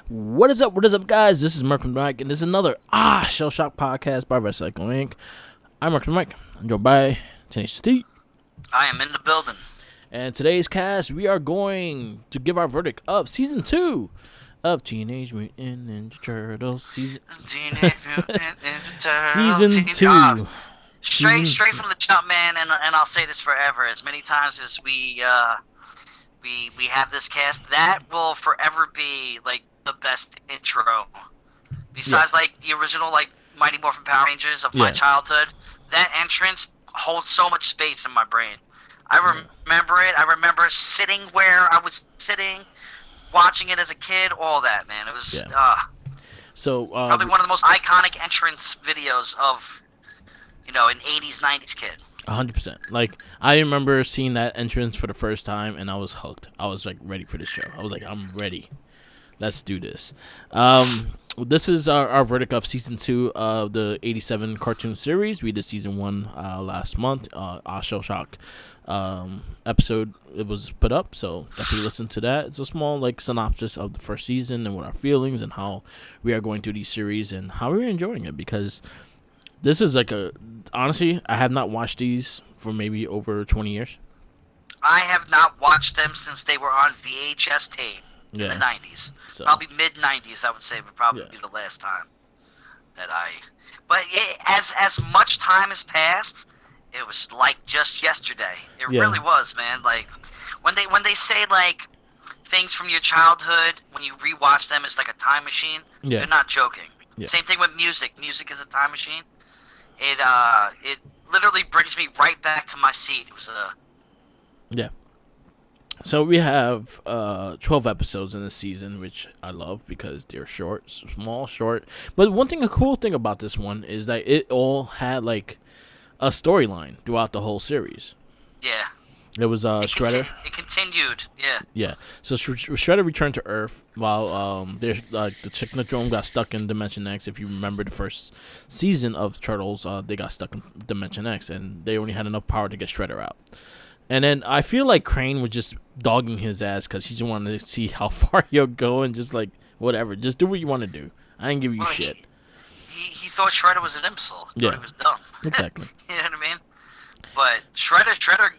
What is up? What is up, guys? This is Merc Mike, and this is another Shell Shock Podcast by Recycling Inc. I'm Merc Mike. I'm joined by Tenacious T. I am in the building. And today's cast, we are going to give our verdict of Season 2 of Teenage Mutant Ninja Turtles. Season 2. Straight from the jump, man, and I'll say this forever. As many times as we have this cast, that will forever be, like, the best intro. Besides, like, the original, like, Mighty Morphin Power Rangers of my childhood, that entrance holds so much space in my brain. I remember it. I remember sitting where I was sitting, watching it as a kid, all that, man. It was probably one of the most iconic entrance videos of, an 80s, 90s kid. 100%. Like, I remember seeing that entrance for the first time, and I was hooked. I was, like, ready for the show. I was like, I'm ready. Let's do this. This is our verdict of Season 2 of the 87 cartoon series. We did Season 1 last month. Ahhh Shell Shock episode, it was put up, so definitely listen to that. It's a small, like, synopsis of the first season and what our feelings and how we are going through these series and how we're enjoying it, because this is like honestly, I have not watched these for maybe over 20 years. I have not watched them since they were on VHS tape. In the 90s. So, probably mid-90s, I would say, would probably be the last time that I... But as much time has passed, it was like just yesterday. It really was, man. Like, when they say, like, things from your childhood, when you rewatch them, it's like a time machine, they're not joking. Same thing with music. Music is a time machine. It literally brings me right back to my seat. It was a... Yeah. So we have 12 episodes in this season, which I love because they're short. But a cool thing about this one is that it all had, like, a storyline throughout the whole series. Yeah. It was Shredder. It continued, yeah. Yeah. So Shredder returned to Earth while the Technodrome got stuck in Dimension X. If you remember the first season of Turtles, they got stuck in Dimension X, and they only had enough power to get Shredder out. And then I feel like Crane was just dogging his ass because he just wanted to see how far he'll go and just, like, whatever. Just do what you want to do. I ain't give you shit. He thought Shredder was an imbecile. He thought he was dumb. Exactly. You know what I mean? But Shredder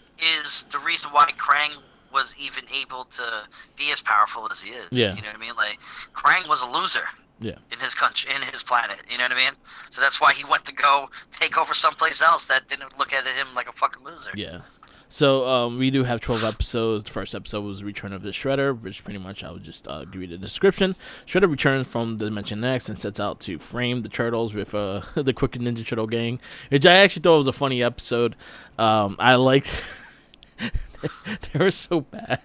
is the reason why Krang was even able to be as powerful as he is. Yeah. You know what I mean? Like, Krang was a loser. Yeah. In his country, in his planet, you know what I mean? So that's why he went to go take over someplace else that didn't look at him like a fucking loser. Yeah. So we do have 12 episodes. The first episode was Return of the Shredder, which pretty much I would just give you the description. Shredder returns from the Dimension X and sets out to frame the Turtles with the Crooked Ninja Turtle gang, which I actually thought was a funny episode. I liked... they were so bad.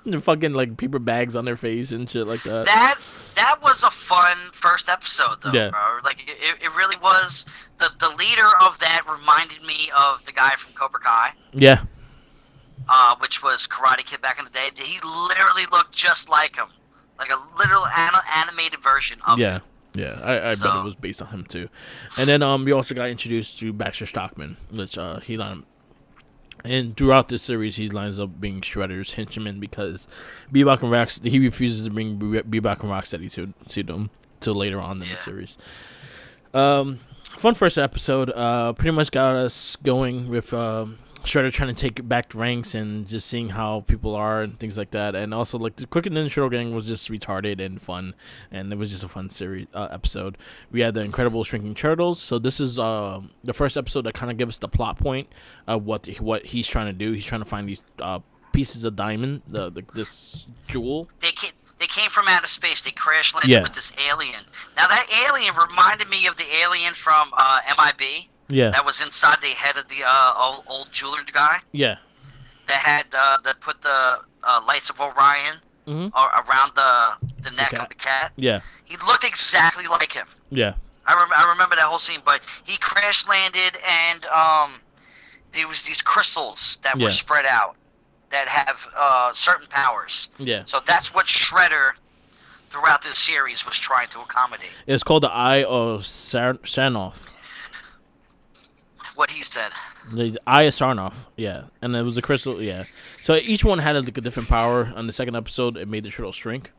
The fucking, like, paper bags on their face and shit like that. That was a fun first episode, though, bro. Like, it really was. The leader of that reminded me of the guy from Cobra Kai. Yeah. Which was Karate Kid back in the day. He literally looked just like him. Like a literal animated version of him. Yeah, I bet it was based on him, too. And then we also got introduced to Baxter Stockman, which and throughout this series, he lines up being Shredder's henchman because he refuses to bring Bebop and Rocksteady to them till later on in the series. Fun first episode. Pretty much got us going with Shredder trying to take back the ranks and just seeing how people are and things like that. And also, like, the Crooked Ninja Turtle gang was just retarded and fun, and it was just a fun series episode. We had the Incredible Shrinking Turtles. So this is the first episode that kind of gives us the plot point of what he's trying to do. He's trying to find these pieces of diamond, this jewel. They came from outer space. They crash landed with this alien. Now that alien reminded me of the alien from MIB. Yeah. That was inside the head of the old jeweler guy. Yeah. That had that put the lights of Orion around the neck of the cat. Yeah. He looked exactly like him. Yeah. I remember that whole scene, but he crash landed and there was these crystals that were spread out that have certain powers. Yeah. So that's what Shredder throughout this series was trying to accommodate. It's called the Eye of Sarnoff. What he said. The Eye of Sarnoff, yeah. And it was a crystal, yeah. So each one had like a different power. On the second episode, it made the turtle shrink.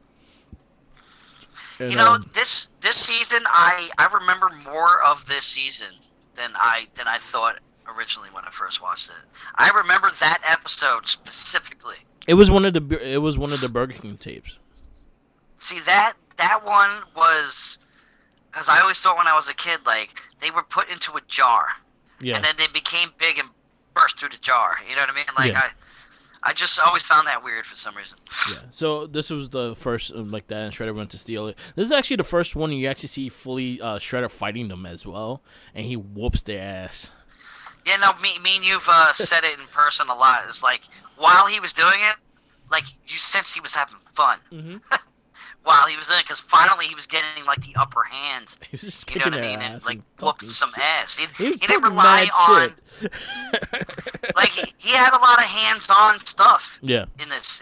And, this season, I remember more of this season than I thought originally when I first watched it. I remember that episode specifically. It was one of the Burger King tapes. See, that one was, because I always thought when I was a kid, like, they were put into a jar. Yeah. And then they became big and burst through the jar. You know what I mean? Like, yeah. I just always found that weird for some reason. Yeah. So this was the first like that, and Shredder went to steal it. This is actually the first one you actually see fully Shredder fighting them as well, and he whoops their ass. Yeah, no, me and you've said it in person a lot. It's like, while he was doing it, like, you sensed he was having fun. Mm-hmm. While he was doing it, because finally he was getting, like, the upper hand. He was just you know kicking what I mean? their And, ass like, and whooping some ass. He was didn't rely on... like, he had a lot of hands-on stuff. Yeah. In this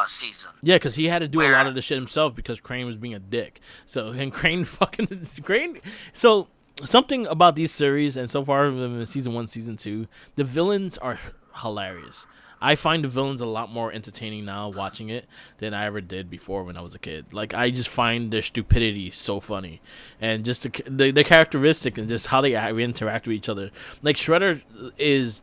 season. Yeah, because he had to do a lot of the shit himself because Crane was being a dick. So, and Crane. So, something about these series, and so far in season 1, season 2, the villains are hilarious. I find the villains a lot more entertaining now watching it than I ever did before when I was a kid. Like, I just find their stupidity so funny. And just the characteristic and just how they interact with each other. Like, Shredder is...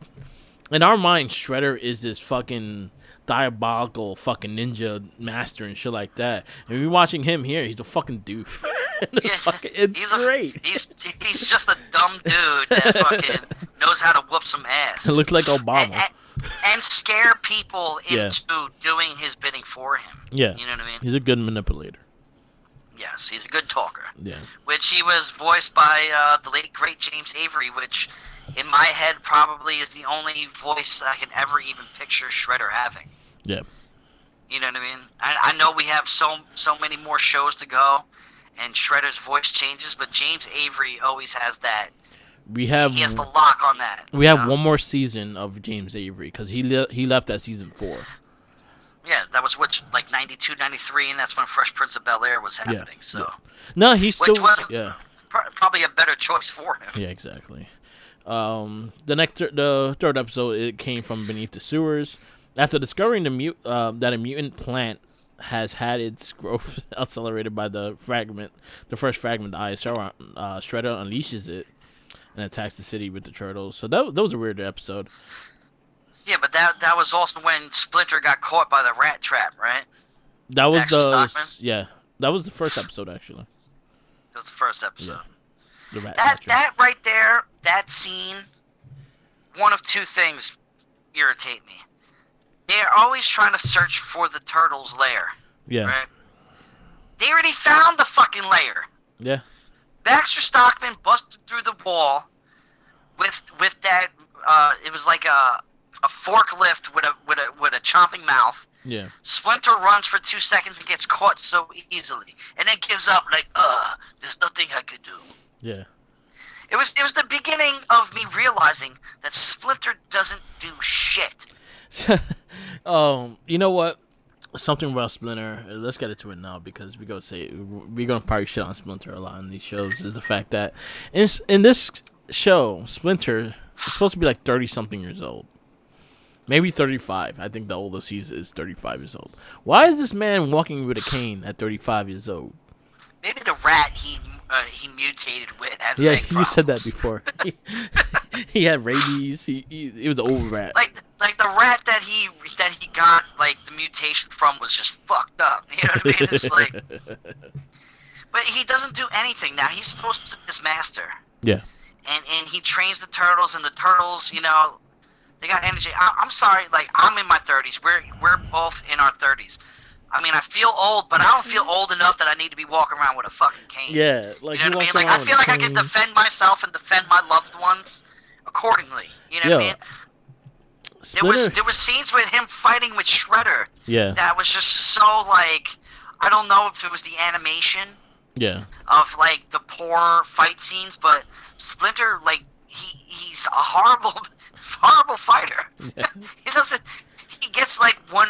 In our mind, Shredder is this fucking diabolical fucking ninja master and shit like that. And we're watching him here, he's a fucking doof. It's great. He's just a dumb dude that fucking knows how to whoop some ass. It looks like Obama. And scare people into doing his bidding for him. Yeah. You know what I mean? He's a good manipulator. Yes, he's a good talker. Yeah. Which he was voiced by the late, great James Avery, which in my head probably is the only voice I can ever even picture Shredder having. Yeah. You know what I mean? I know we have so many more shows to go, and Shredder's voice changes, but James Avery always has that. He has the lock on that. We have one more season of James Avery, because he left at season 4. Yeah, that was like 92, 93, and that's when Fresh Prince of Bel-Air was happening. Yeah. So. Yeah. No, he's still... Which was yeah. Probably a better choice for him. Yeah, exactly. The third episode, it came from beneath the sewers. After discovering that a mutant plant has had its growth accelerated by the first fragment, the Shredder unleashes it and attacks the city with the turtles. So that was a weird episode. Yeah, but that was also when Splinter got caught by the rat trap, right? That was that was the first episode, actually. It was the first episode. Yeah. The rat that right there, that scene, one of two things irritate me. They're always trying to search for the turtle's lair. Yeah. Right? They already found the fucking lair. Yeah. Baxter Stockman busted through the wall with that. It was like a forklift with a chomping mouth. Yeah. Splinter runs for 2 seconds and gets caught so easily, and then gives up like, there's nothing I could do. Yeah. It was the beginning of me realizing that Splinter doesn't do shit. You know what? Something about Splinter. Let's get into it now because we're gonna probably shit on Splinter a lot in these shows. Is the fact that in this show, Splinter is supposed to be like 30-something years old, maybe 35. I think the oldest he is 35 years old. Why is this man walking with a cane at 35 years old? Maybe the rat he mutated with had you problems. said that before. He had rabies. He was an old rat. Like the rat that he got like the mutation from was just fucked up. You know what I mean? It's like, but he doesn't do anything now. He's supposed to be this master. Yeah. And he trains the turtles, and the turtles, you know, they got energy. I'm sorry, like I'm in my 30s. We're both in our 30s. I mean, I feel old, but I don't feel old enough that I need to be walking around with a fucking cane. Yeah, like you know what I mean? Like I feel like I can defend myself and defend my loved ones accordingly. You know what I mean? There was scenes with him fighting with Shredder. Yeah. That was just so like, I don't know if it was the animation. Yeah. Of like the poor fight scenes, but Splinter, like he's a horrible fighter. Yeah. He gets like one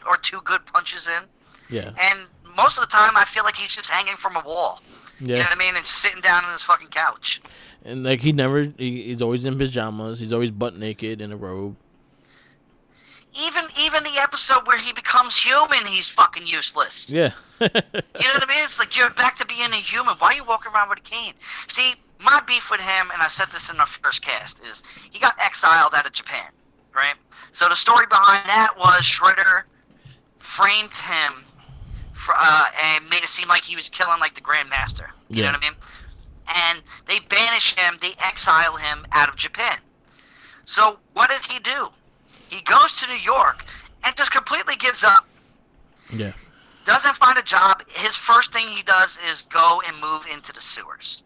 or two good punches in. Yeah. And most of the time, I feel like he's just hanging from a wall. Yeah. You know what I mean? And sitting down on his fucking couch. And like he's always in pajamas. He's always butt naked in a robe. even the episode where he becomes human, he's fucking useless. Yeah. You know what I mean? It's like, you're back to being a human. Why are you walking around with a cane? See, my beef with him, and I said this in the first cast, is he got exiled out of Japan, right? So the story behind that was Shredder framed him and made it seem like he was killing like the Grand Master. You know what I mean? And they banish him, they exile him out of Japan. So what does he do? He goes to New York and just completely gives up. Yeah. Doesn't find a job. His first thing he does is go and move into the sewers.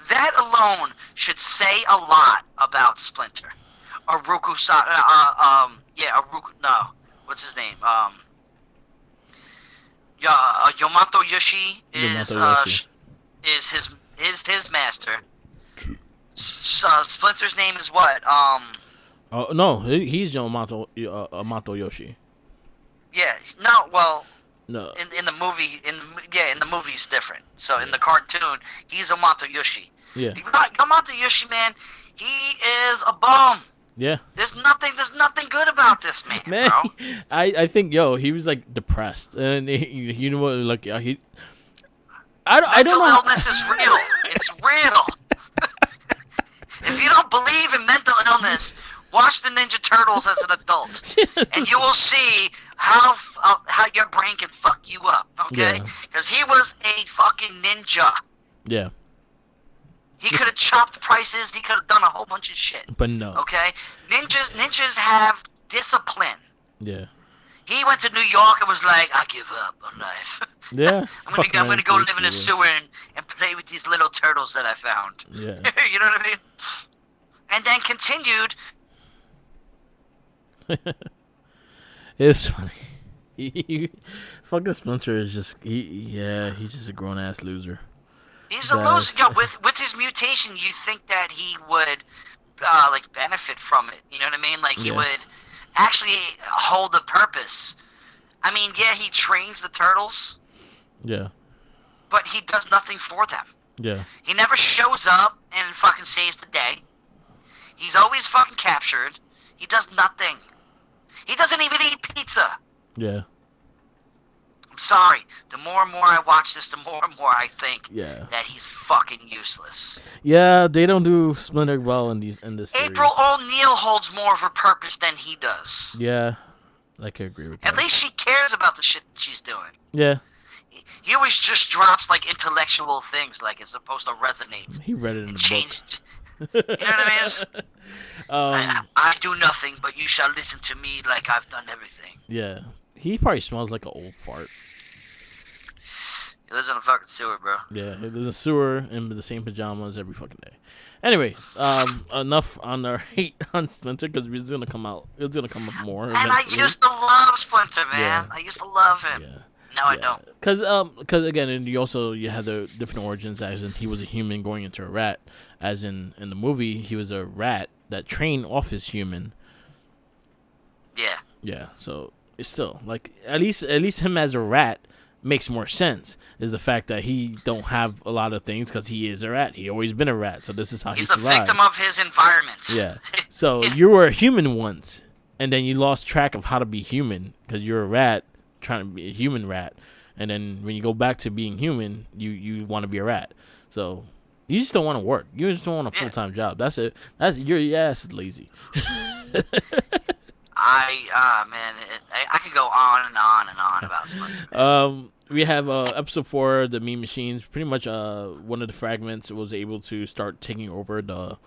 That alone should say a lot about Splinter. What's his name? Yamato Yoshi is his master. Splinter's name is what? No, he's Yamato Yoshi. Yeah, no, well, no. In the movie, in the movie's different. So in the cartoon, he's Yamato Yoshi. Yeah. Yamato Yoshi, man, he is a bum. Yeah. There's nothing good about this man, bro. I think he was like depressed, and you know what, like I don't know. Mental illness is real. It's real. If you don't believe in mental illness, watch the Ninja Turtles as an adult, and you will see how your brain can fuck you up. Okay, because he was a fucking ninja. Yeah. He could have chopped prices. He could have done a whole bunch of shit. But no. Okay, ninjas have discipline. Yeah. He went to New York and was like, I give up on life. Yeah. I'm gonna go live in a sewer and play with these little turtles that I found. Yeah. You know what I mean? And then continued. It's funny. Fucking Splinter is just he's just a grown ass loser. He's a loser. Yeah, with his mutation, you think that he would like benefit from it. You know what I mean? Like he would actually hold a purpose. I mean, yeah, he trains the turtles. Yeah. But he does nothing for them. Yeah. He never shows up and fucking saves the day. He's always fucking captured. He does nothing. He doesn't even eat pizza. Yeah. I'm sorry. The more and more I watch this, the more and more I think that he's fucking useless. Yeah, they don't do Splinter well in this series. April O'Neil holds more of a purpose than he does. Yeah. I can agree with that. At least she cares about the shit that she's doing. Yeah. He always just drops like intellectual things like it's supposed to resonate. He read it in the book. You know what I mean? I do nothing, but you shall listen to me like I've done everything. Yeah. He probably smells like an old fart. He lives in a fucking sewer, bro. Yeah, he lives in a sewer in the same pajamas every fucking day. Anyway, enough on our hate on Splinter because it's gonna come out. It's gonna come up more. And eventually. I used to love Splinter, man. Yeah. I used to love him. Yeah. No, I don't. Because again, and you had the different origins, as in he was a human going into a rat, as in the movie he was a rat that trained off his human. Yeah. Yeah. So it's still like at least him as a rat makes more sense. Is the fact that he don't have a lot of things because he is a rat. He always been a rat, so this is how he survived. He's the victim of his environment. Yeah. So you were a human once, and then you lost track of how to be human because you're a rat. Trying to be a human rat, and then when you go back to being human, you want to be a rat. So you just don't want to work. You just don't want a full-time job. That's it. Your ass is lazy. I could go on and on and on about Splinter. We have episode 4, the Mean Machines. Pretty much one of the fragments was able to start taking over the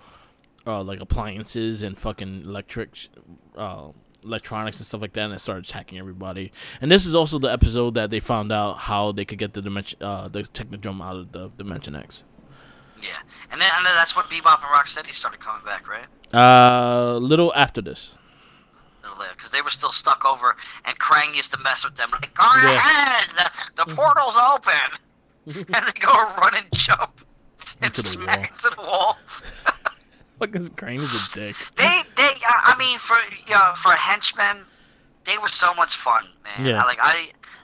like appliances and fucking electronics and stuff like that, and it started attacking everybody. And this is also the episode that they found out how they could get the Technodrome out of the Dimension X. Yeah, and then that's when Bebop and Rocksteady started coming back, right? Little after this. Because they were still stuck over, and Krang used to mess with them like, "Go ahead, the portal's open," and they go run and jump and smack into the wall. Because Krang is a dick. I mean, for henchmen, they were so much fun, man. Yeah.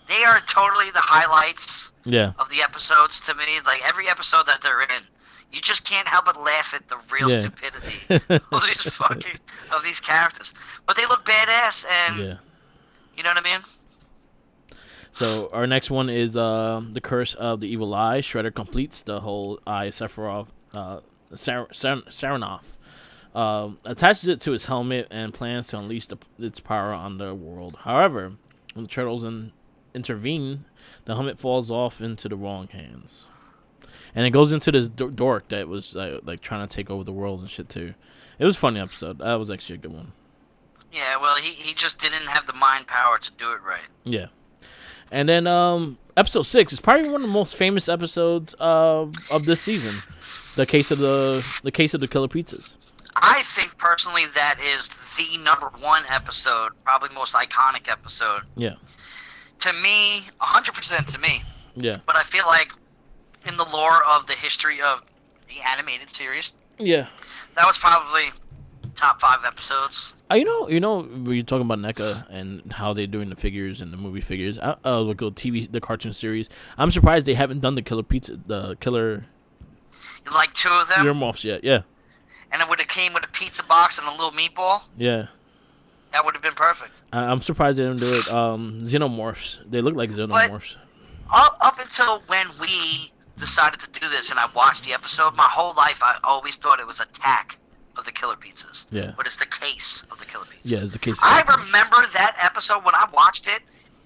They are totally the highlights of the episodes to me. Like every episode that they're in, you just can't help but laugh at the real stupidity of these characters. But they look badass, and you know what I mean? So our next one is the Curse of the Evil Eye. Shredder completes the whole Eye Sephiroth, Saranov. Attaches it to his helmet and plans to unleash its power on the world. However, when the Turtles intervene, the helmet falls off into the wrong hands. And it goes into this dork that was like trying to take over the world and shit too. It was a funny episode. That was actually a good one. Yeah, well, he just didn't have the mind power to do it right. Yeah. And then episode 6 is probably one of the most famous episodes of this season. The case of the killer pizzas. I think personally that is the number 1 episode, probably most iconic episode. Yeah. To me, 100% to me. Yeah. But I feel like in the lore of the history of the animated series, yeah, that was probably top 5 episodes. You know, when you're talking about NECA and how they're doing the figures and the movie figures, like the cartoon series. I'm surprised they haven't done the killer. Like 2 of them. Earmuffs yet? Yeah. And it would have came with a pizza box and a little meatball. Yeah. That would have been perfect. I'm surprised they didn't do it. Xenomorphs. They look like xenomorphs. But up until when we decided to do this and I watched the episode, my whole life I always thought it was Attack of the Killer Pizzas. Yeah. But it's the Case of the Killer Pizzas. Yeah, it's the Case. I remember that episode when I watched it,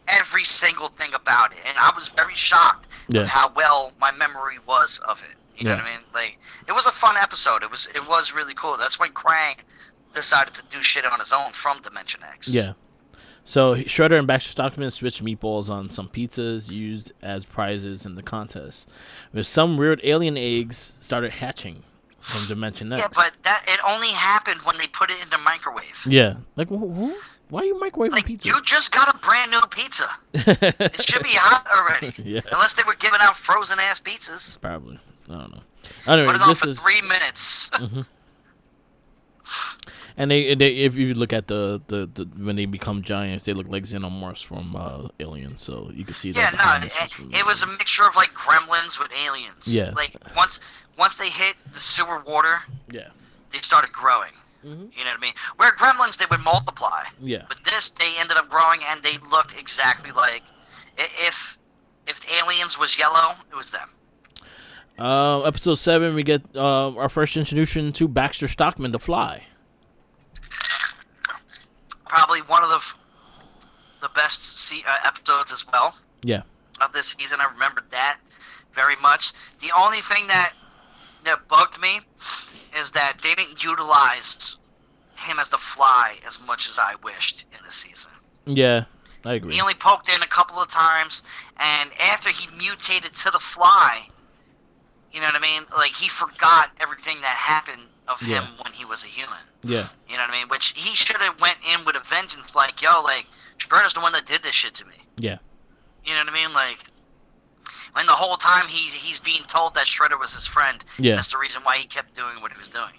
every single thing about it, and I was very shocked of how well my memory was of it. You know what I mean? Like, it was a fun episode. It was really cool. That's when Krang decided to do shit on his own from Dimension X. Yeah. So Shredder and Baxter Stockman switched meatballs on some pizzas used as prizes in the contest. With some weird alien eggs started hatching from Dimension X. Yeah, but it only happened when they put it in the microwave. Yeah. Like, why are you microwaving pizza? You just got a brand new pizza. It should be hot already. Yeah. Unless they were giving out frozen-ass pizzas. Probably. I don't know. Anyway, put it on for 3 minutes. Mm-hmm. And they, if you look at the when they become giants, they look like xenomorphs from Alien. So you can see that. Yeah, no, it was a mixture of like gremlins with aliens. Yeah. Like once they hit the sewer water, yeah, they started growing. Mm-hmm. You know what I mean? Where gremlins, they would multiply. Yeah. But this, they ended up growing, and they looked exactly like if aliens was yellow, it was them. Episode 7, we get our first introduction to Baxter Stockman, the Fly. Probably one of the best episodes as well. Yeah. Of this season, I remembered that very much. The only thing that bugged me is that they didn't utilize him as the Fly as much as I wished in this season. Yeah, I agree. He only poked in a couple of times, and after he mutated to the Fly, you know what I mean? Like, he forgot everything that happened of him when he was a human. Yeah. You know what I mean? Which he should have went in with a vengeance, like, yo, like, Shredder's the one that did this shit to me. Yeah. You know what I mean? Like, when the whole time he's being told that Shredder was his friend. Yeah. That's the reason why he kept doing what he was doing.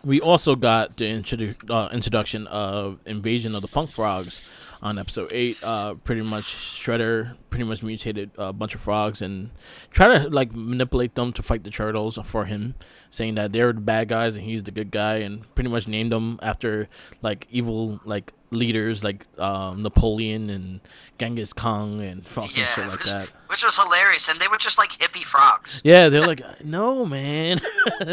We also got the introduction of Invasion of the Punk Frogs on episode 8. Pretty much Shredder mutated a bunch of frogs and try to like manipulate them to fight the turtles for him, saying that they're the bad guys and he's the good guy, and pretty much named them after like evil like leaders like Napoleon and Genghis Khan and fucking shit like that. Which was hilarious, and they were just like hippie frogs. Yeah, they're like, no, man.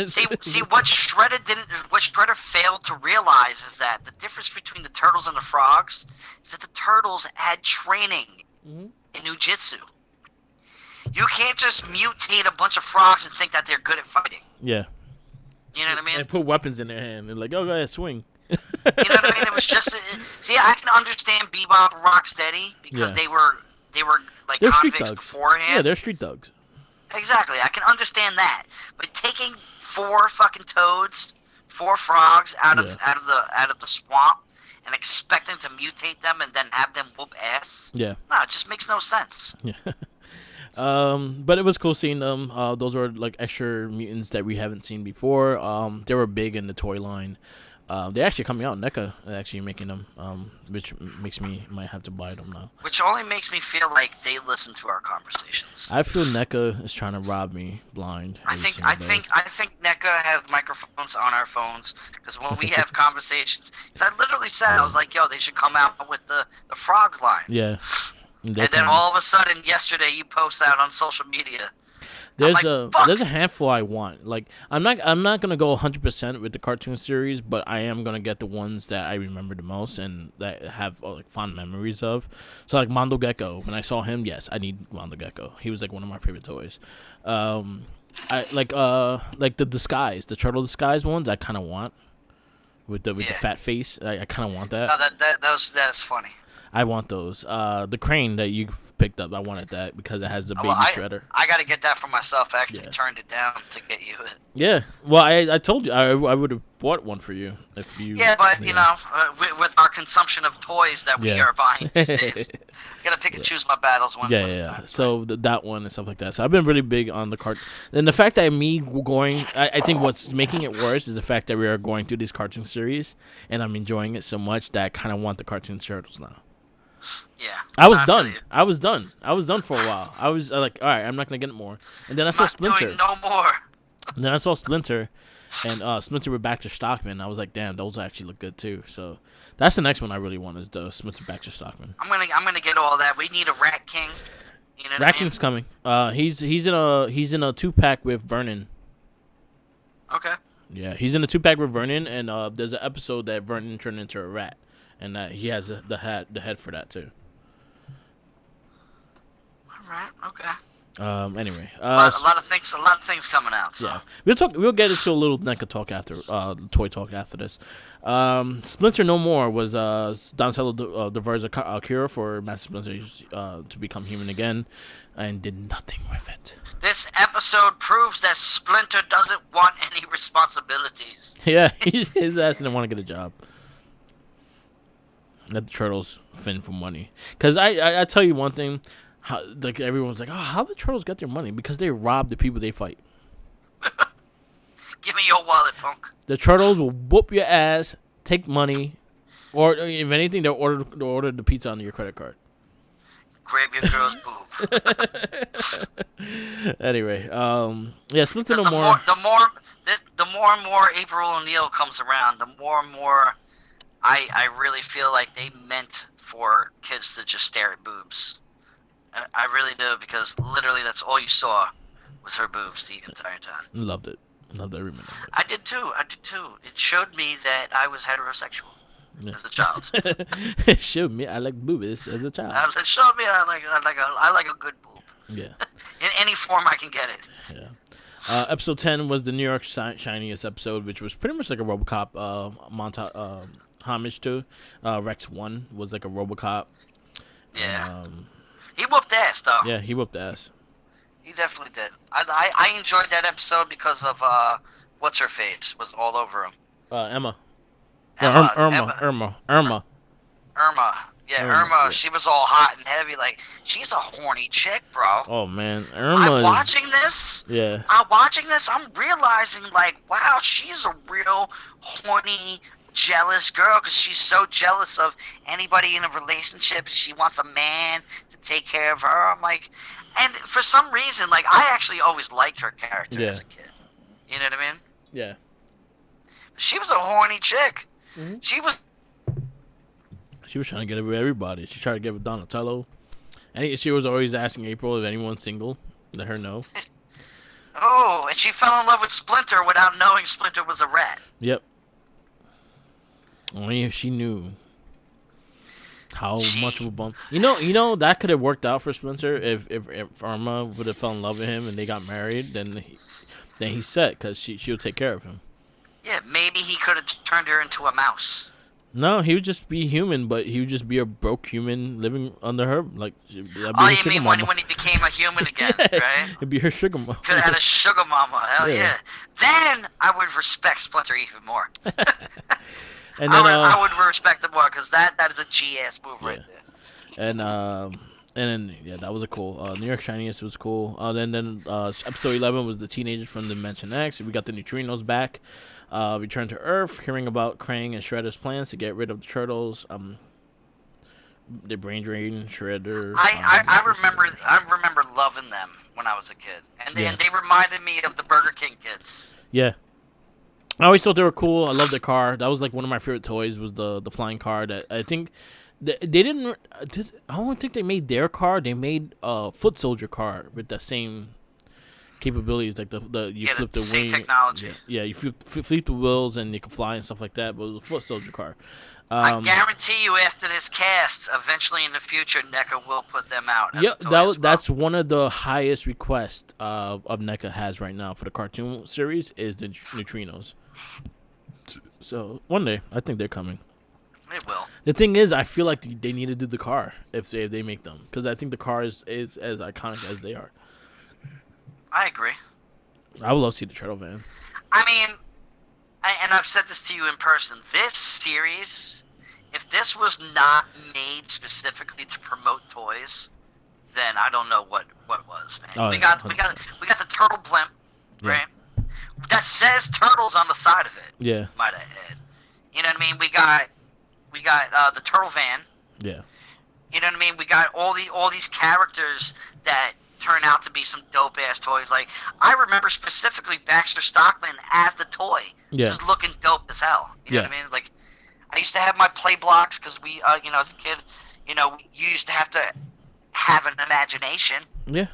see what Shredder failed to realize is that the difference between the turtles and the frogs is that the turtles had training in Jiu-Jitsu. You can't just mutate a bunch of frogs and think that they're good at fighting. Yeah. You know what I mean? And put weapons in their hand and like, oh, go ahead, swing. You know what I mean? It was just see, I can understand Bebop and Rocksteady because they were like they're convicts beforehand. Yeah, they're street thugs. Exactly, I can understand that. But taking 4 fucking toads, 4 frogs out of the swamp and expecting to mutate them and then have them whoop ass. Yeah. No, it just makes no sense. Yeah. But it was cool seeing them. Those were like extra mutants that we haven't seen before. They were big in the toy line. They're actually coming out. NECA actually making them, which makes me might have to buy them now. Which only makes me feel like they listen to our conversations. I feel NECA is trying to rob me blind. I think NECA has microphones on our phones because when we have conversations, because I literally said I was like, "Yo, they should come out with the frog line." Yeah. And then all of a sudden, yesterday, you post that on social media. There's a handful I want. Like I'm not gonna go 100% with the cartoon series, but I am gonna get the ones that I remember the most and that have like fond memories of. So like Mondo Gecko. When I saw him, yes, I need Mondo Gecko. He was like one of my favorite toys. I like the disguise, the turtle disguise ones. I kind of want with the fat face. I kind of want that. No, that's funny. I want those. The crane that you picked up, I wanted that because it has the baby shredder. I got to get that for myself. I actually turned it down to get you it. Yeah. Well, I told you I would have bought one for you if you. Yeah, but you know, with our consumption of toys that we are buying these days, I gotta pick and choose my battles. So that one and stuff like that. So I've been really big on the cart. And the fact that me going, I think what's making it worse is the fact that we are going through these cartoon series, and I'm enjoying it so much that I kind of want the cartoon turtles now. Yeah. I was done. I was done for a while. I was like, all right, I'm not gonna get it more. And then I saw Splinter. Doing no more. And then I saw Splinter, and Splinter with Baxter Stockman. I was like, damn, those actually look good too. So that's the next one I really want is the Splinter Baxter Stockman. I'm gonna get all that. We need a Rat King. You know Rat King's coming. He's in a 2-pack with Vernon. Okay. Yeah, he's in a 2-pack with Vernon, and there's an episode that Vernon turned into a rat, and he has the head for that too. Right. Okay. Anyway, a lot of things coming out. So. Yeah, we'll get into a little NECA talk after, toy talk after this. Splinter No More was Donatello devised a cure for Master Splinter to become human again, and did nothing with it. This episode proves that Splinter doesn't want any responsibilities. Yeah, his ass didn't want to get a job. Let the turtles fend for money. Because I tell you one thing. Like everyone's like, oh, how the turtles get their money? Because they rob the people they fight. Give me your wallet, punk. The turtles will whoop your ass, take money, or if anything, they'll order the pizza on your credit card. Grab your girl's boob. Anyway, Splinter No More. The more and more April O'Neil comes around, the more and more I really feel like they meant for kids to just stare at boobs. I really do, because literally that's all you saw was her boobs the entire time. Loved it. Loved every minute of it. I did too. It showed me that I was heterosexual as a child. It showed me I like boobies as a child. It showed me I like a good boob. Yeah. In any form I can get it. Yeah. Episode 10 was the New York Shiniest episode, which was pretty much like a RoboCop homage to. Rex 1 was like a RoboCop. Yeah. He whooped ass, though. Yeah, he whooped ass. He definitely did. I enjoyed that episode because of what's her face was all over him. Emma. Irma. Yeah, Irma. Yeah. She was all hot and heavy. Like, she's a horny chick, bro. Oh man, Irma. I'm watching this. Yeah. I'm realizing, like, wow, she's a real horny, jealous girl, because she's so jealous of anybody in a relationship. She wants a man to take care of her. I'm like, and for some reason, like, I actually always liked her character as a kid. You know what I mean? Yeah. She was a horny chick. Mm-hmm. She was trying to get it with everybody. She tried to get it with Donatello, and she was always asking April if anyone's single. Let her know. Oh, and she fell in love with Splinter without knowing Splinter was a rat. Yep. Only if she knew how much of a bump. You know that could have worked out for Splinter if Irma would have fell in love with him and they got married. Then he's set because she'll take care of him. Yeah, maybe he could have turned her into a mouse. No, he would just be human, but he would just be a broke human living under her. Like, you mean when he became a human again, right? It'd be her sugar mama. Could have had a sugar mama. Hell yeah. Then I would respect Splinter even more. And then I would respect him more because that is a G-ass move right there. And And then that was a cool. New York Shiniest was cool. Then episode 11 was the teenagers from Dimension X. We got the neutrinos back. Return to Earth, hearing about Krang and Shredder's plans to get rid of the turtles. The brain drain, Shredder. I remember loving them when I was a kid, and they reminded me of the Burger King kids. Yeah. I always thought they were cool. I loved the car. That was like one of my favorite toys. Was the flying car that I think. They didn't. I don't think they made their car. They made a foot soldier car with the same capabilities, like you flip the same wing. Technology. Yeah, you flip the wheels and you can fly and stuff like that. But it was a foot soldier car. I guarantee you, after this cast, eventually in the future, NECA will put them out. That's one of the highest requests of NECA has right now for the cartoon series is the neutrinos. So one day, I think they're coming. They will. The thing is, I feel like they need to do the car if they make them, because I think the car is as iconic as they are. I agree. I would love to see the Turtle Van. I mean, and I've said this to you in person. This series, if this was not made specifically to promote toys, then I don't know what was, man. Oh, we got the turtle blimp, right? That says turtles on the side of it. Yeah. Might I add. You know what I mean? We got the turtle van. Yeah. You know what I mean? We got all these characters that turn out to be some dope ass toys. Like, I remember specifically Baxter Stockman as the toy, just looking dope as hell. You know what I mean? Like, I used to have my play blocks because we, as a kid, you used to have to have an imagination. Yeah.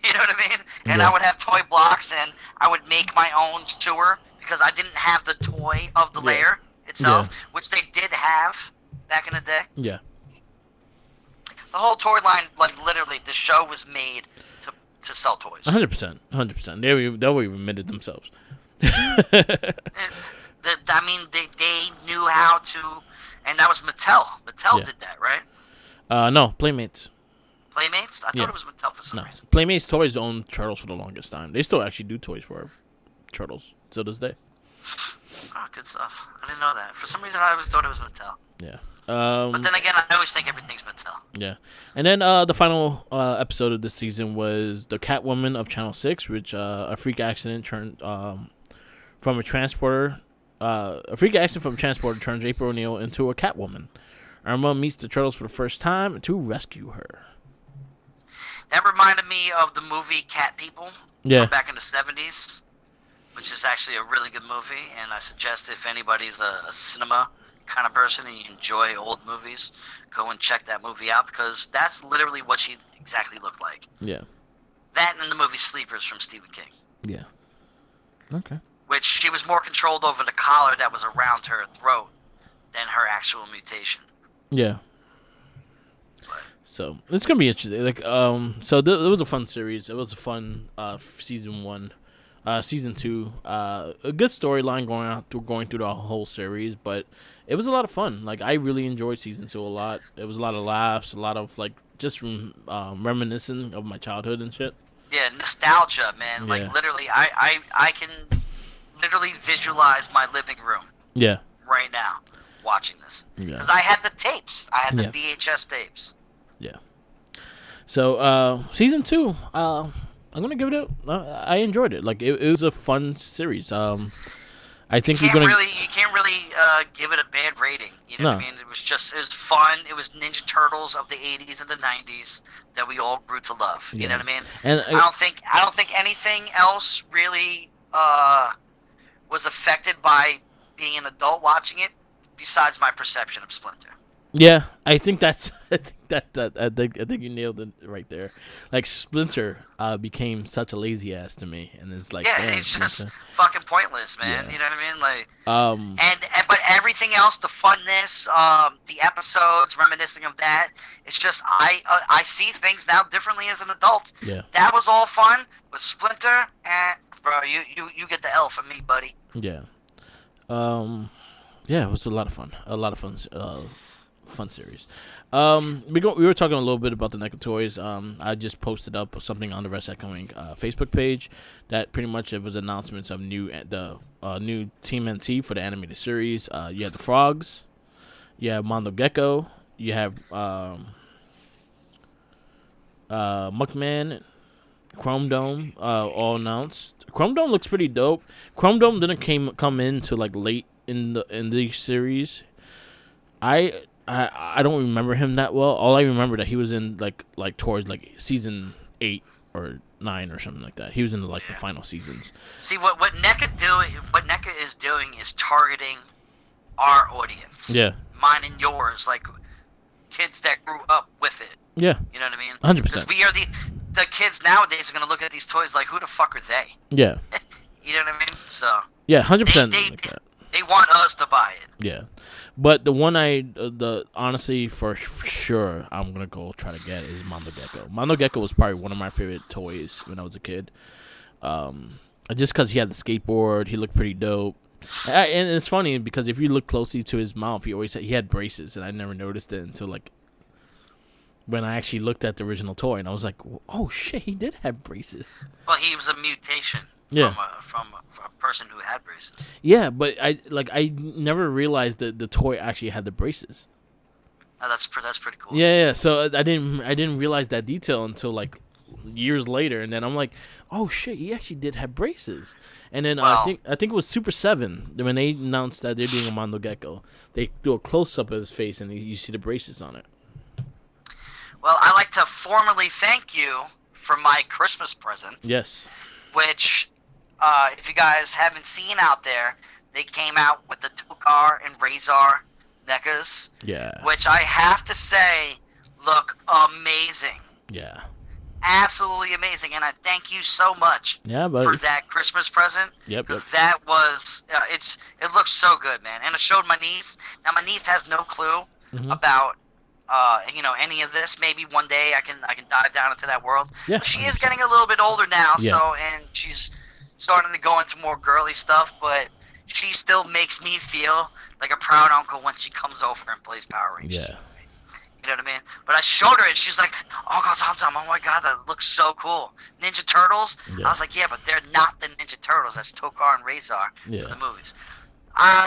You know what I mean? And I would have toy blocks, and I would make my own sewer because I didn't have the toy of the layer itself, which they did have back in the day. Yeah. The whole toy line, like literally, the show was made to sell toys. 100%. They were admitted themselves. I mean, they knew how to, and that was Mattel. Mattel did that, right? No, Playmates. Playmates? I thought it was Mattel for some reason. Playmates Toys owned Turtles for the longest time. They still actually do toys for Turtles to this day. Oh, good stuff. I didn't know that. For some reason, I always thought it was Mattel. Yeah. But then again, I always think everything's Mattel. Yeah. And then the final episode of this season was the Catwoman of Channel 6, which a freak accident turned from a transporter. A freak accident from a transporter turns April O'Neil into a Catwoman. Irma meets the Turtles for the first time to rescue her. That reminded me of the movie Cat People from back in the 70s, which is actually a really good movie, and I suggest if anybody's a cinema kind of person and you enjoy old movies, go and check that movie out, because that's literally what she exactly looked like. Yeah. That and the movie Sleepers from Stephen King. Yeah. Okay. Which she was more controlled over the collar that was around her throat than her actual mutation. Yeah. So it's gonna be interesting. Like, so it was a fun series. It was a fun season 1, season 2. A good storyline going through the whole series, but it was a lot of fun. Like, I really enjoyed season 2 a lot. It was a lot of laughs, a lot of like just reminiscing of my childhood and shit. Yeah, nostalgia, man. Like literally, I can literally visualize my living room. Yeah. Right now, watching this, because I had the tapes. I had the VHS tapes. Yeah. So season 2, I'm gonna give it I enjoyed it. Like, it was a fun series. I think you can't really give it a bad rating. You know what I mean? It was fun. It was Ninja Turtles of the 80s and the 90s that we all grew to love. You know what I mean? And I don't think anything else really was affected by being an adult watching it, besides my perception of Splinter. Yeah, I think I think you nailed it right there. Like, Splinter became such a lazy ass to me, and it's like, it's just fucking pointless, man. Yeah. You know what I mean? Like, but everything else, the funness, the episodes, reminiscing of that, it's just I see things now differently as an adult. Yeah, that was all fun. With Splinter, bro, you get the L from me, buddy. Yeah, yeah, it was a lot of fun. Fun series. We were talking a little bit about the NECA toys. I just posted up something on the Rest Echoing Facebook page that pretty much it was announcements of new Team NT for the animated series. You have the frogs, you have Mondo Gecko, you have Muckman, Chrome Dome, all announced. Chrome Dome looks pretty dope. Chrome Dome didn't come into like late in the series. I don't remember him that well. All I remember that he was in like towards like season 8 or 9 or something like that. He was in the final seasons. See what NECA is doing is targeting our audience. Yeah. Mine and yours, like kids that grew up with it. Yeah. You know what I mean? 100%. Because we are the kids nowadays are gonna look at these toys like, who the fuck are they? Yeah. You know what I mean? So. Yeah, 100%. They want us to buy it. Yeah, but the one honestly for sure I'm gonna go try to get is Mondo Gecko. Mondo Gecko was probably one of my favorite toys when I was a kid. Just because he had the skateboard, he looked pretty dope. And it's funny because if you look closely to his mouth, he had braces, and I never noticed it until like when I actually looked at the original toy, and I was like, oh shit, he did have braces. Well, he was a mutation. Yeah. From a person who had braces. Yeah, but I never realized that the toy actually had the braces. Oh, that's pretty cool. Yeah. So I didn't realize that detail until like years later, and then I'm like, oh shit, he actually did have braces. And then I think it was Super 7 when they announced that they're doing a Mondo Gecko. They do a close up of his face, and you see the braces on it. Well, I like to formally thank you for my Christmas present. Yes. Which, if you guys haven't seen out there, they came out with the Tokar and Razor NECAs. Yeah. Which I have to say look amazing. Yeah. Absolutely amazing, and I thank you so much for that Christmas present. Yep. Because that was it looks so good, man. And I showed my niece. Now my niece has no clue about any of this. Maybe one day I can dive down into that world. Yeah. She is getting a little bit older now, and she's starting to go into more girly stuff, but she still makes me feel like a proud uncle when she comes over and plays Power Rangers. Yeah. You know what I mean? But I showed her and she's like, Uncle Tom, oh my god, that looks so cool. Ninja Turtles? Yeah. I was like, yeah, but they're not the Ninja Turtles. That's Tokar and Razor for the movies.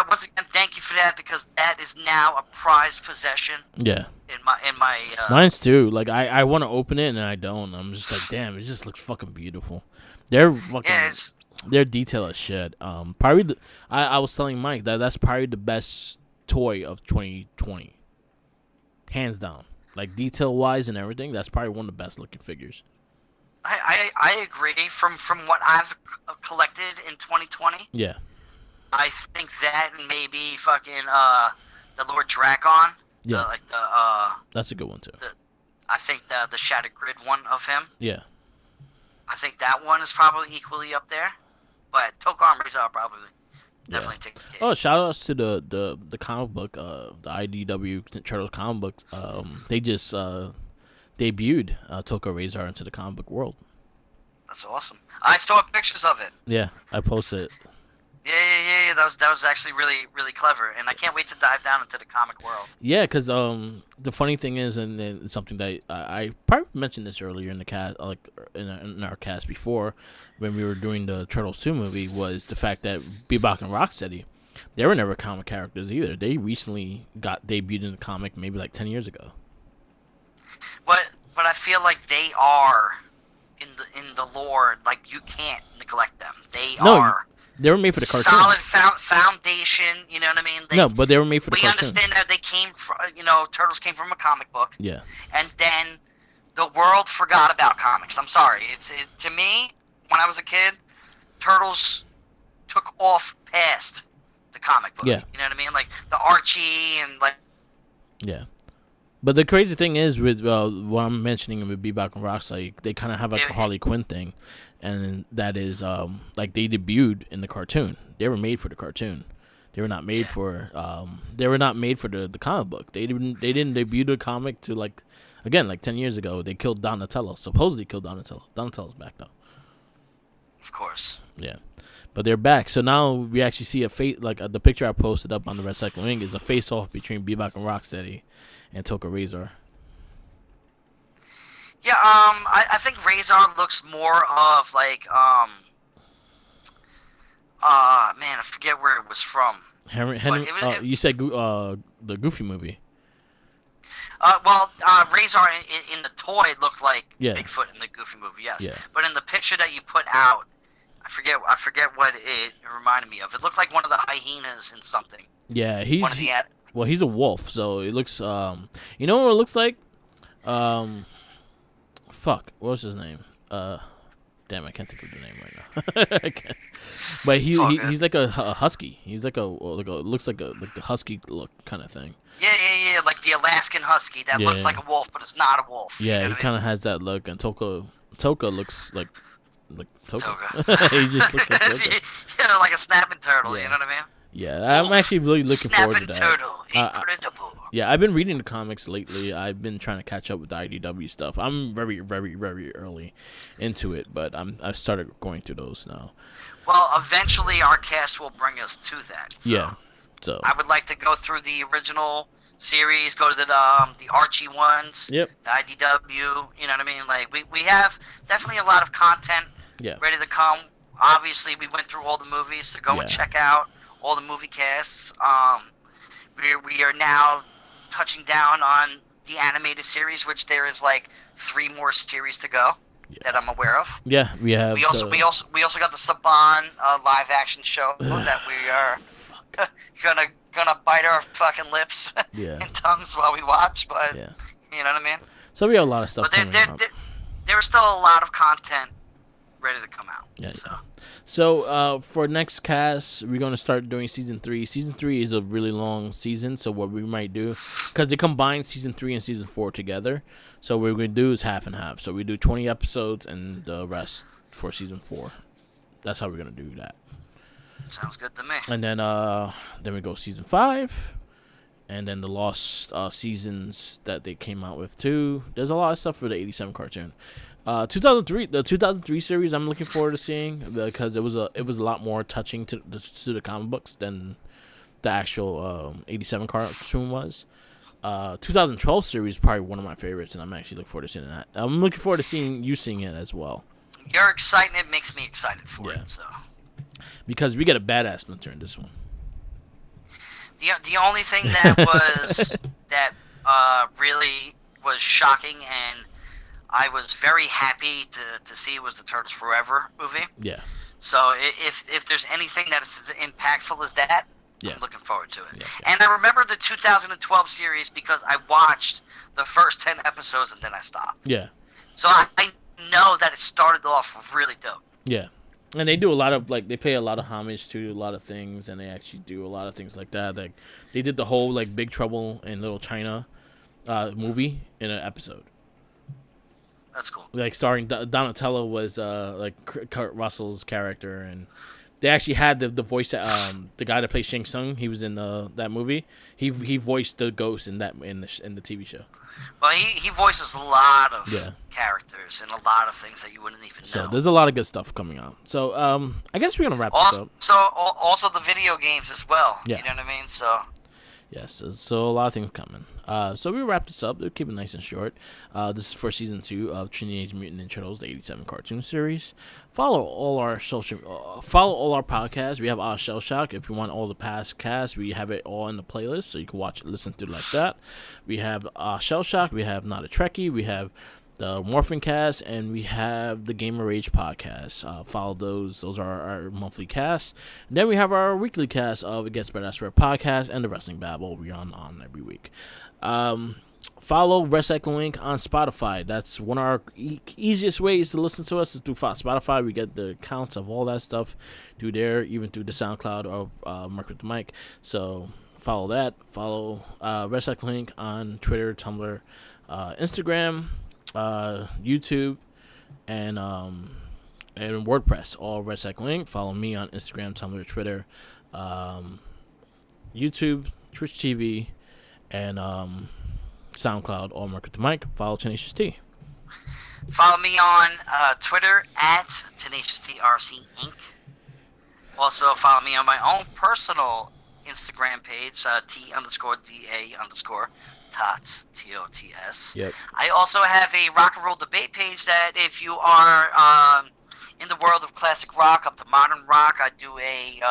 Once again, thank you for that, because that is now a prized possession. Yeah. In my Mine's too. Like I want to open it and I don't. I'm just like, damn, it just looks fucking beautiful. They're fucking their detail is shit. Probably I was telling Mike that's probably the best toy of 2020. Hands down. Like detail wise and everything, that's probably one of the best looking figures. I agree. From what I've collected in 2020. Yeah. I think that and maybe fucking the Lord Dracon. Yeah. The that's a good one too. I think the Shattered Grid one of him. Yeah. I think that one is probably equally up there. But Tokar and Razor are probably definitely take the cake. Oh, shout outs to the comic book, the IDW Turtles comic book. They just debuted Tokar Razor into the comic book world. That's awesome. I saw pictures of it. Yeah, I posted it. Yeah. That was actually really, really clever, and I can't wait to dive down into the comic world. Yeah, because the funny thing is, and it's something that I probably mentioned this earlier in the cast, like in our cast before, when we were doing the Turtles 2 movie, was the fact that Bebop and Rocksteady, they were never comic characters either. They recently got debuted in the comic maybe like 10 years ago. But I feel like they are in the lore. Like you can't neglect them. They are. They were made for the cartoon. Solid foundation, you know what I mean? But they were made for the cartoon. We understand that they came from, Turtles came from a comic book. Yeah. And then the world forgot about comics. I'm sorry. To me, when I was a kid, Turtles took off past the comic book. Yeah. You know what I mean? Like the Archie and like. Yeah. But the crazy thing is with what I'm mentioning with Bebop and Rocksteady, they kind of have like a Harley Quinn thing. And that is like they debuted in the cartoon. They were made for the cartoon. They were not made for the comic book. They didn't debut the comic to like 10 years ago. They killed Donatello. Supposedly killed Donatello. Donatello's back though. Of course. Yeah. But they're back. So now we actually see a face, like the picture I posted up on the Red Cycle Wing is a face off between Bebop and Rocksteady and Tokar Razor. Yeah, I think Razor looks more of like, man, I forget where it was from. You said the Goofy movie. Razor in the toy looked like Yeah. Bigfoot in the Goofy movie, yes. Yeah. But in the picture that you put out, I forget what it reminded me of. It looked like one of the hyenas in something. Yeah, One of he's a wolf, so it looks you know what it looks like? Fuck, what's his name? Damn, I can't think of the name right now. I can't. But he's like a husky. He's like looks like a husky look kind of thing. Yeah, like the Alaskan husky that looks like a wolf, but it's not a wolf. Yeah, you know he what kind of has that look, and Toka looks like Toka. Toga. He just looks like Toka. Yeah, like a snapping turtle. Yeah. You know what I mean? Yeah, I'm actually really looking forward to that. Snapping turtle, incredible. Yeah, I've been reading the comics lately. I've been trying to catch up with the IDW stuff. I'm very, very, very early into it, but I started going through those now. Well, eventually our cast will bring us to that. So Yeah, so I would like to go through the original series, go to the Archie ones, Yep. the IDW. You know what I mean? Like we have definitely a lot of content ready to come. Obviously, we went through all the movies, so go and check out all the movie casts. We are now touching down on the animated series, which there is like 3 more series to go that I'm aware of. Yeah, we have. We also got the Saban live action show that we are gonna bite our fucking lips and tongues while we watch. But you know what I mean. So we have a lot of stuff but coming up. There's still a lot of content ready to come out. Yeah. So for next cast, we're going to start doing season 3. Season 3 is a really long season, so what we might do, because they combine season 3 and season 4 together, so what we're going to do is half and half. So we do 20 episodes and the rest for season 4. That's how we're going to do that. Sounds good to me. And then we go season 5, and then the lost seasons that they came out with too. There's a lot of stuff for the 87 cartoon. 2003 series I'm looking forward to seeing, because it was a lot more touching to the comic books than the actual 87 cartoon was. 2012 series is probably one of my favorites, and I'm actually looking forward to seeing that. I'm looking forward to seeing it as well. Your excitement makes me excited for it. So because we get a badass Splinter in this one. The only thing that was really was shocking and I was very happy to see was the Turtles Forever movie. Yeah. So if there's anything that is as impactful as that, I'm looking forward to it. Yeah. And I remember the 2012 series because I watched the first 10 episodes and then I stopped. Yeah. So I know that it started off really dope. Yeah. And they do a lot of, they pay a lot of homage to a lot of things, and they actually do a lot of things like that. Like, they did the whole, Big Trouble in Little China movie in an episode. That's cool. Starring Donatello was Kurt Russell's character, and they actually had the voice the guy that plays Shang Tsung. He was in that movie. He voiced the ghost in the TV show. Well, he voices a lot of characters and a lot of things that you wouldn't even know. So there's a lot of good stuff coming out. So I guess we're gonna wrap this up. Also the video games as well. Yeah. You know what I mean? So. Yes, so a lot of things coming. So we wrap this up. We'll keep it nice and short. This is for season 2 of Teenage Mutant Ninja Turtles, the 87 cartoon series. Follow all our podcasts. We have Ahhh Shell Shock. If you want all the past casts, we have it all in the playlist, so you can listen to it like that. We have Ahhh Shell Shock. We have Not a Trekkie. We have the Morphin Cast, and we have the Gamer Rage podcast. Follow those. Those are our monthly casts. And then we have our weekly cast of It Gets Better Elsewhere podcast and the Wrestling Babble. We're on every week. Follow Recycle Link on Spotify. That's one of our easiest ways to listen to us is through Spotify. We get the counts of all that stuff through there, even through the SoundCloud of Mark with the Mic. So follow that. Follow Recycle Link on Twitter, Tumblr, Instagram, YouTube, and WordPress. All Recycle Link. Follow me on Instagram, Tumblr, Twitter, YouTube, Twitch TV, and SoundCloud, all Mark with the Mic. Follow Tenacious T. Follow me on Twitter at TenaciousTRC Inc. Also follow me on my own personal Instagram page, T_DA_Tots, TOTS. Yep. I also have a rock and roll debate page that if you are in the world of classic rock up to modern rock, I do a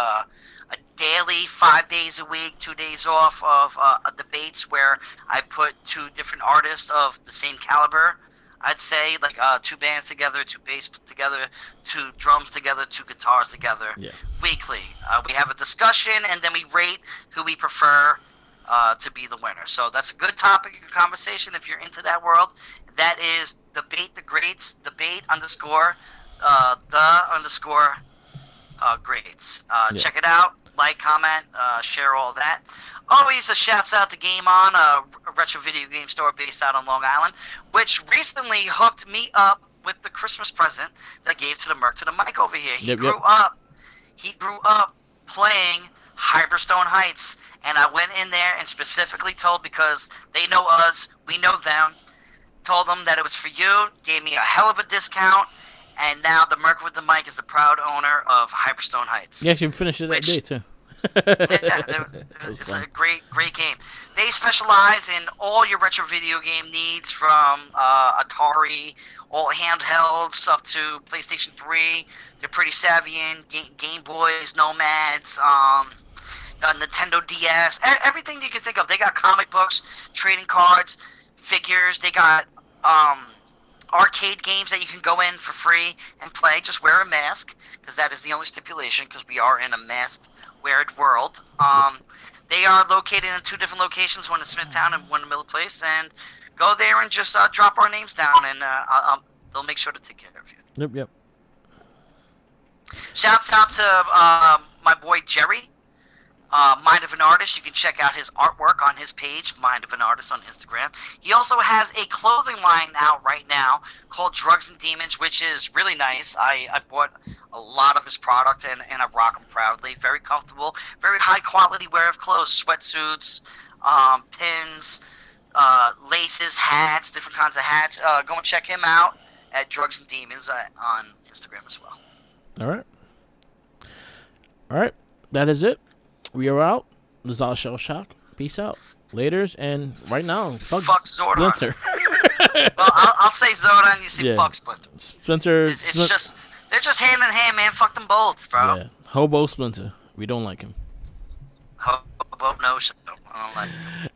a daily, 5 days a week, 2 days off of debates where I put 2 different artists of the same caliber. I'd say like 2 bands together, 2 bass together, 2 drums together, 2 guitars together. Yeah. Weekly. We have a discussion and then we rate who we prefer to be the winner. So that's a good topic of conversation if you're into that world. That is Debate the Greats, debate underscore greats. Check it out. Like, comment, share all that. Always a shouts out to Game On, a retro video game store based out on Long Island, which recently hooked me up with the Christmas present that I gave to the Merc to the Mike over here. He grew up playing Hyperstone Heights, and I went in there and specifically told, because they know us, we know them, told them that it was for you, gave me a hell of a discount, and now the Merc with the Mic is the proud owner of Hyperstone Heights. You actually finished it that day, too. It's a great game. They specialize in all your retro video game needs, from Atari, all handhelds, up to PlayStation 3. They're pretty savvy in Game Boys, Nomads, Nintendo DS, everything you can think of. They got comic books, trading cards, figures. They got arcade games that you can go in for free and play. Just wear a mask, because that is the only stipulation, because we are in a mask-weared world. They are located in 2 different locations, one in Smithtown and one in Miller Place, and go there and just drop our names down, and they'll make sure to take care of you. Yep. Shouts out to my boy Jerry, Mind of an Artist. You can check out his artwork on his page, Mind of an Artist, on Instagram. He also has a clothing line out right now called Drugs and Demons, which is really nice. I bought a lot of his product, and I rock them proudly. Very comfortable, very high quality wear of clothes, sweatsuits, pins, laces, hats, different kinds of hats. Go and check him out at Drugs and Demons on Instagram as well. All right. That is it. We are out. This is Ahhh Shell Shock. Peace out. Laters. And right now, fuck Zordon. Splinter. Well, I'll say Zordon. You say fuck Splinter. Splinter. It's just, they're just hand in hand, man. Fuck them both, bro. Yeah. Hobo Splinter. We don't like him. Hobo no show. I don't like him.